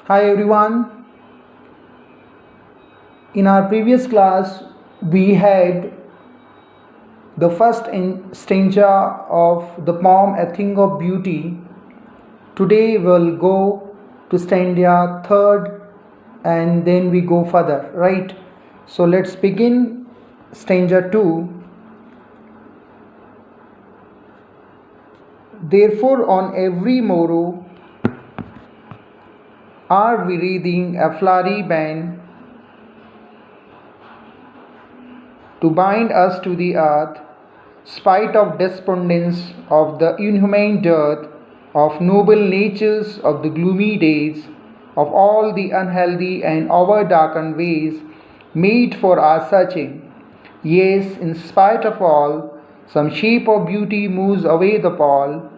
Hi everyone. In our previous class, we had the first stanza of the poem A Thing of Beauty. Today we'll go to stanza third and then we go further, right? So let's begin stanza 2. Therefore, on every morrow are we reading a flowery band to bind us to the earth, spite of despondence of the inhumane dearth, of noble natures of the gloomy days, of all the unhealthy and over-darkened ways made for our searching. Yes, in spite of all, some shape of beauty moves away the pall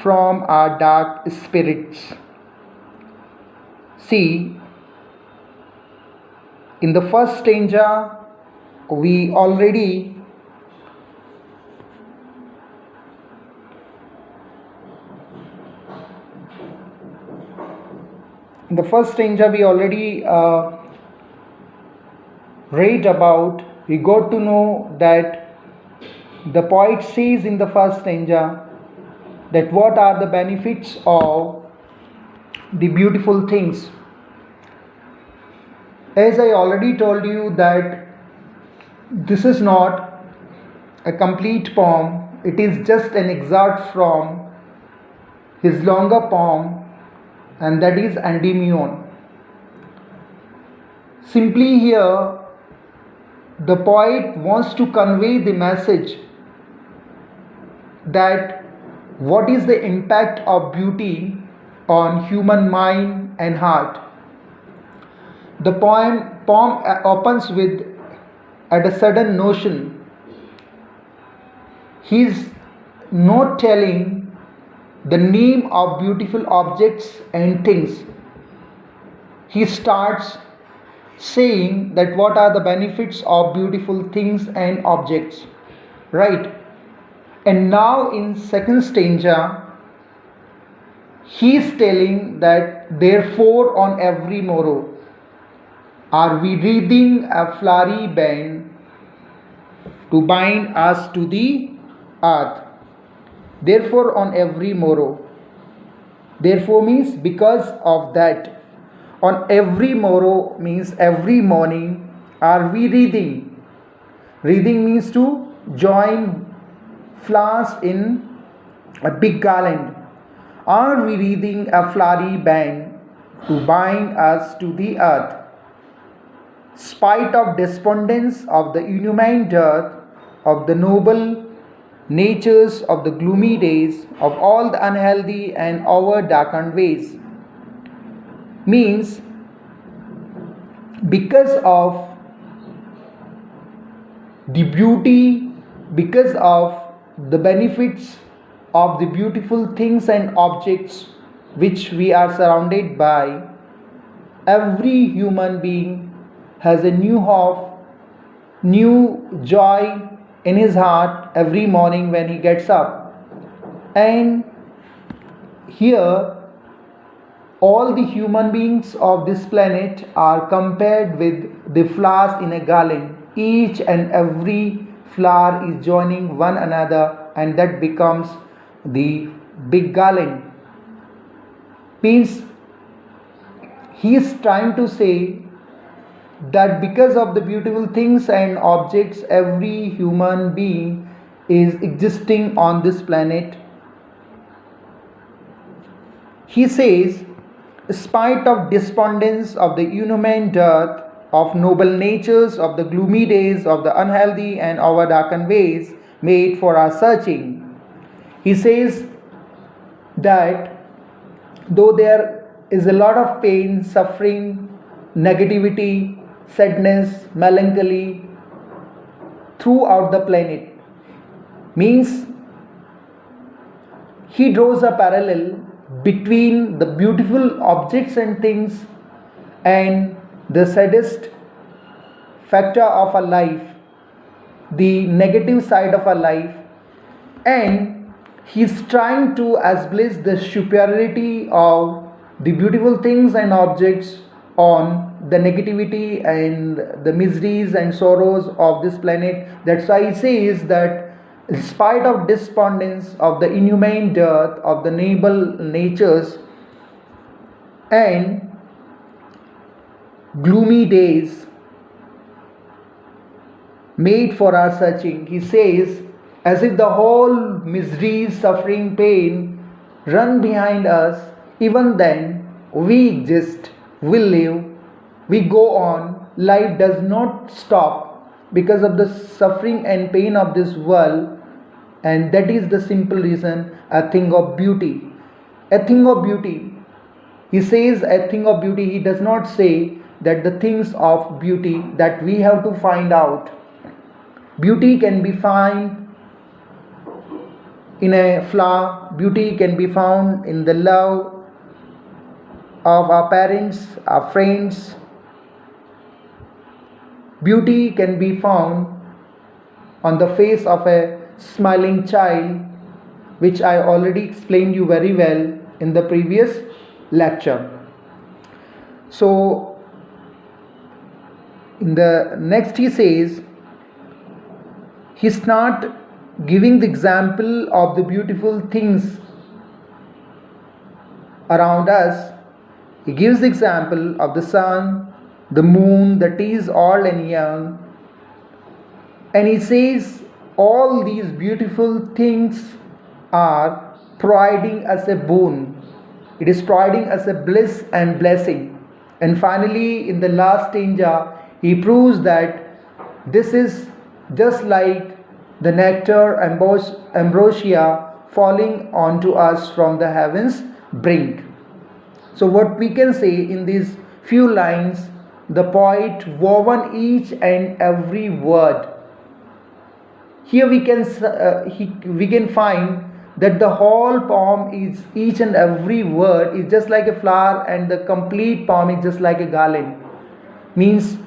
from our dark spirits. See, in the first stanza, we already read about. We got to know that the poet says in the first stanza that what are the benefits of the beautiful things. As I already told you that this is not a complete poem, it is just an excerpt from his longer poem, and that is Endymion. Simply here, the poet wants to convey the message that what is the impact of beauty on human mind and heart. The poem opens with at a sudden notion. He is not telling the name of beautiful objects and things. He starts saying that what are the benefits of beautiful things and objects, right? And now in second stanza, he is telling that therefore on every morrow are we reading a flowery band to bind us to the earth. Therefore on every morrow. Therefore means because of that. On every morrow means every morning are we reading. Reading means to join flowers in a big garland. Are we reading a flowery band to bind us to the earth? Spite of despondence of the inhumane dearth, of the noble natures of the gloomy days, of all the unhealthy and over darkened ways. Means because of the beauty, because of the benefits of the beautiful things and objects which we are surrounded by, every human being has a new hope, new joy in his heart every morning when he gets up. And here, all the human beings of this planet are compared with the flowers in a garland. Each and every flower is joining one another, and that becomes the big garland. Means he is trying to say that because of the beautiful things and objects, every human being is existing on this planet. He says, spite of despondence of the inhuman dearth, of noble natures of the gloomy days, of the unhealthy and over darkened ways made for our searching. He says that though there is a lot of pain, suffering, negativity, sadness, melancholy throughout the planet, means he draws a parallel between the beautiful objects and things and the saddest factor of our life, the negative side of our life, and he is trying to establish the superiority of the beautiful things and objects on the negativity and the miseries and sorrows of this planet. That's why he says that in spite of despondence of the inhumane death of the noble natures and gloomy days made for our searching, he says, as if the whole miseries, suffering, pain run behind us, even then we exist, we live, we go on. Life does not stop because of the suffering and pain of this world, and that is the simple reason a thing of beauty. A thing of beauty. He says a thing of beauty, he does not say that the things of beauty that we have to find out. Beauty can be found in a flower, beauty can be found in the love of our parents, our friends. Beauty can be found on the face of a smiling child, which I already explained you very well in the previous lecture. So, in the next he says, he's not giving the example of the beautiful things around us. He gives the example of the sun, the moon, the trees old and young, and he says all these beautiful things are providing us a boon. It is providing us a bliss and blessing. And finally, in the last stanza, he proves that this is just like the nectar, ambrosia falling onto us from the heavens brink. So what we can say in these few lines, the poet woven each and every word. Here we can find that the whole poem is, each and every word is just like a flower, and the complete poem is just like a garland. Means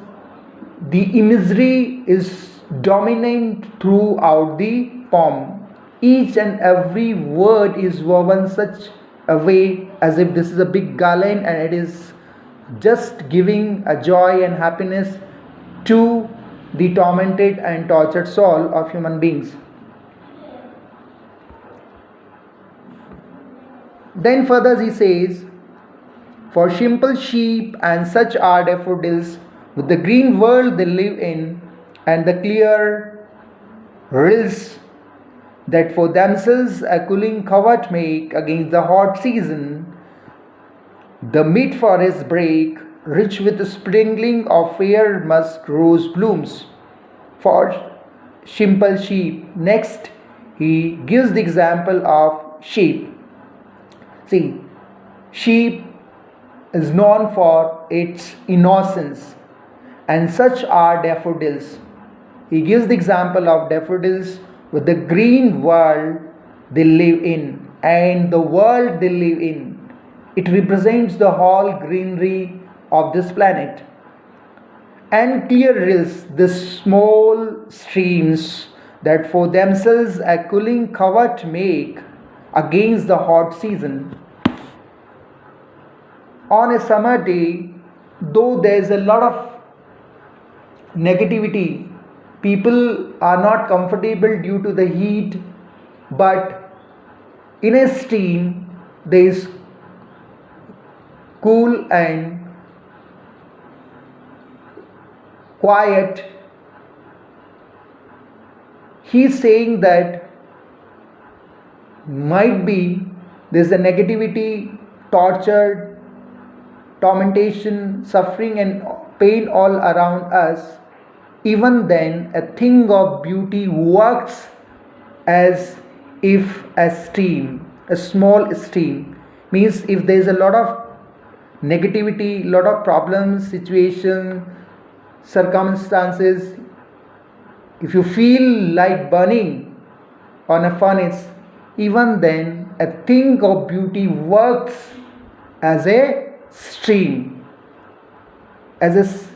the imagery is dominant throughout the poem. Each and every word is woven such a way as if this is a big garland, and it is just giving a joy and happiness to the tormented and tortured soul of human beings. Then further he says, for simple sheep and such are daffodils, with the green world they live in, and the clear rills that for themselves a cooling covert make against the hot season. The mid forest brake, rich with the sprinkling of fair musk rose blooms, for simple sheep. Next, he gives the example of sheep. See, sheep is known for its innocence, and such are daffodils. He gives the example of daffodils with the green world they live in, and the world they live in, it represents the whole greenery of this planet. And clear rills, the small streams that for themselves a cooling covert make against the hot season. On a summer day, though there is a lot of negativity, people are not comfortable due to the heat, but in a stream there is cool and quiet. He is saying that might be there is a negativity, torture, tormentation, suffering and pain all around us. Even then, a thing of beauty works as if a stream, a small stream. Means if there is a lot of negativity, lot of problems, situation, circumstances, if you feel like burning on a furnace, even then a thing of beauty works as a stream, as a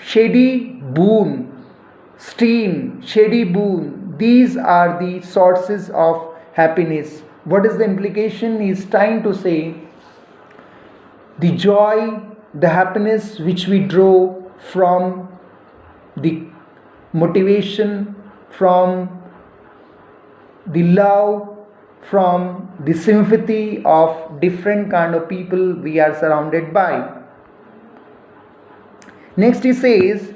shady boon, stream, shady boon. These are the sources of happiness. What is the implication? He is trying to say the joy, the happiness which we draw from the motivation, from the love, from the sympathy of different kind of people we are surrounded by. Next he says,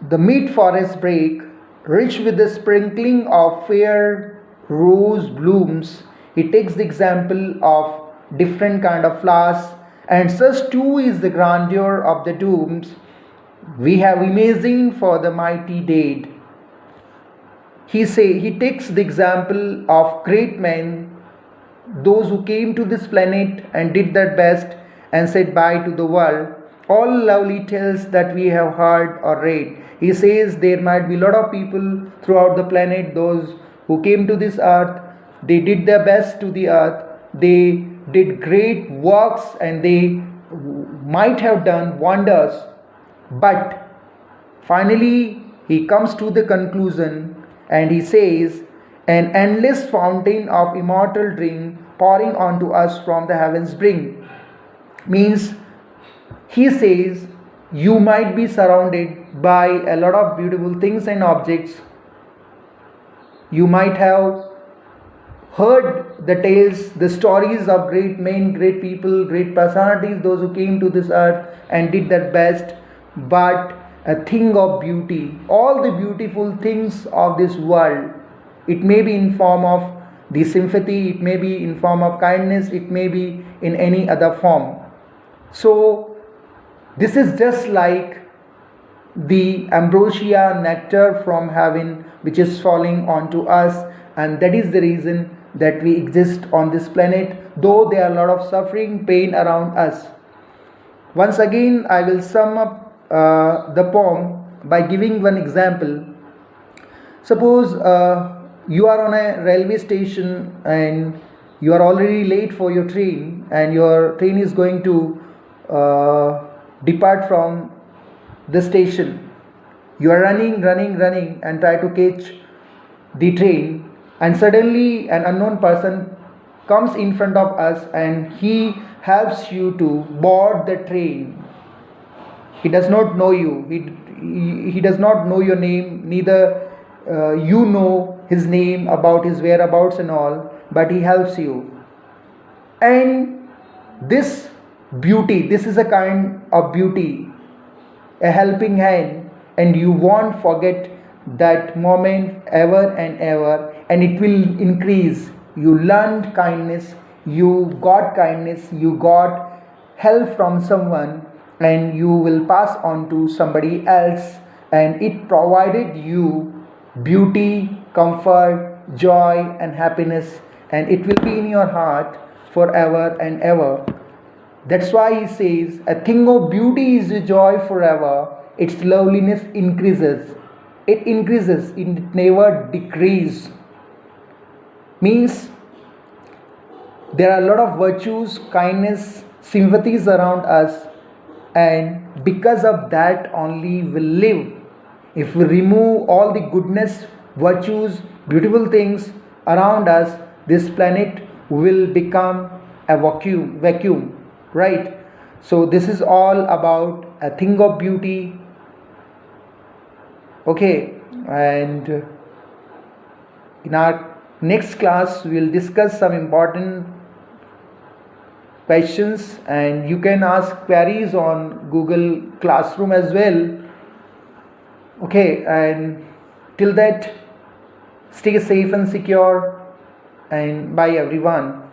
the mid forest brake, rich with the sprinkling of fair rose blooms. He takes the example of different kind of flowers, and such too is the grandeur of the dooms we have imagined for the mighty dead. He takes the example of great men, those who came to this planet and did their best and said bye to the world. All lovely tales that we have heard or read. He says there might be a lot of people throughout the planet, those who came to this earth, they did their best to the earth, they did great works and they might have done wonders, but finally he comes to the conclusion and he says, an endless fountain of immortal drink pouring onto us from the heavens brink. Means he says you might be surrounded by a lot of beautiful things and objects. You might have heard the tales, the stories of great men, great people, great personalities, those who came to this earth and did their best. But a thing of beauty, all the beautiful things of this world, it may be in form of the sympathy, it may be in form of kindness, it may be in any other form. So this is just like the ambrosia nectar from heaven which is falling onto us, and that is the reason that we exist on this planet, though there are a lot of suffering, pain around us. Once again I will sum up the poem by giving one example. Suppose you are on a railway station and you are already late for your train, and your train is going to depart from the station. You are running and try to catch the train, and suddenly an unknown person comes in front of us and he helps you to board the train. He does not know you, he does not know your name, neither you know his name, about his whereabouts and all, but he helps you. And this beauty, this is a kind of beauty, a helping hand, and you won't forget that moment ever and ever, and it will increase. You learned kindness, you got kindness, you got help from someone, and you will pass on to somebody else, and it provided you beauty, comfort, joy and happiness, and it will be in your heart forever and ever. That's why he says, a thing of beauty is a joy forever, its loveliness increases. It increases, it never decreases. Means there are a lot of virtues, kindness, sympathies around us, and because of that only we live. If we remove all the goodness, virtues, beautiful things around us, this planet will become a vacuum, right? So this is all about a thing of beauty. Okay, and in our next class we will discuss some important questions, and you can ask queries on Google Classroom as well. Okay, and till that, stay safe and secure, and bye everyone.